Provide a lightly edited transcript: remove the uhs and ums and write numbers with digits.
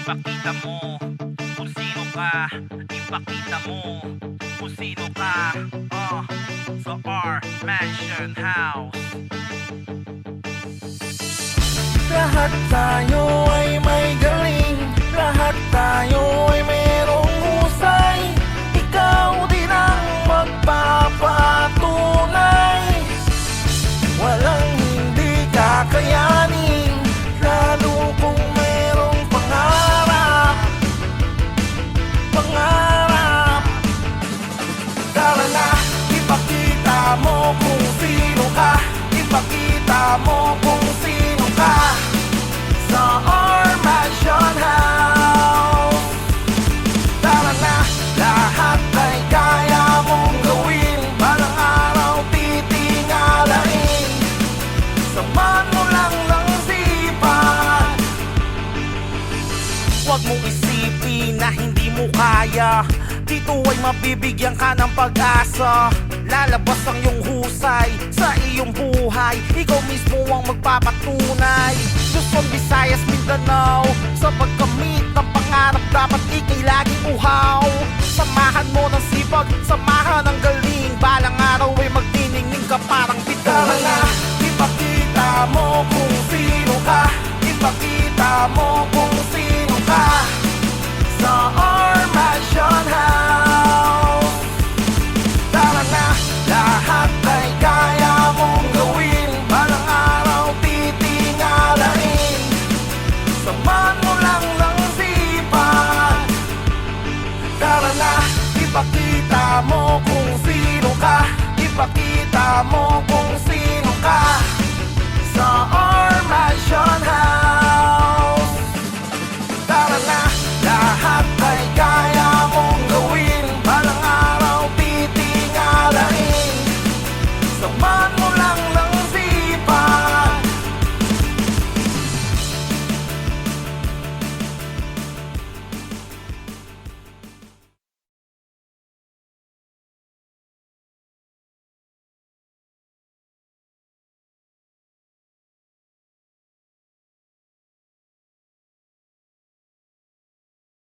Ipakita mo kung sino ka. Ipakita mo kung sino ka. Sa our mansion house. Lahat tayo ay may galing, lahat tayo ay merong husay. Ikaw din ang magpapatunay. Walang hindi kakayanin, lalo kung merong pangarap. Pangarap. Tara na, ipakita mo kung sino ka. Ipakita mo kung sino ka sa our mansion house. Tara na, lahat ay kaya mong gawin. Balang araw titingalain, samahan mo lang ng sipan. Huwag mong isipin na hindi mo kaya. Dito ay mabibigyan ka ng pag-asa. Lalabas ang iyong husay sa iyong buhay. Ikaw mismo ang magpapatunay. Luzon, Visayas, Mindanao, sa pagkamit ng pangarap dapat ikay laging uhaw. Samahan mo ng sipag, samahan ng galing. Balang araw ay magniningning ka parang bituin. Tara na, ipakita mo kung sino ka. Ipakita mo kung sino ka sa our mansion house. Tara na, lahat ay kaya mong gawin. Balang araw titingalain, samahan mo lang ng sipan. Tara na, ipakita mo kung sino ka. Ipakita mo kung sino ka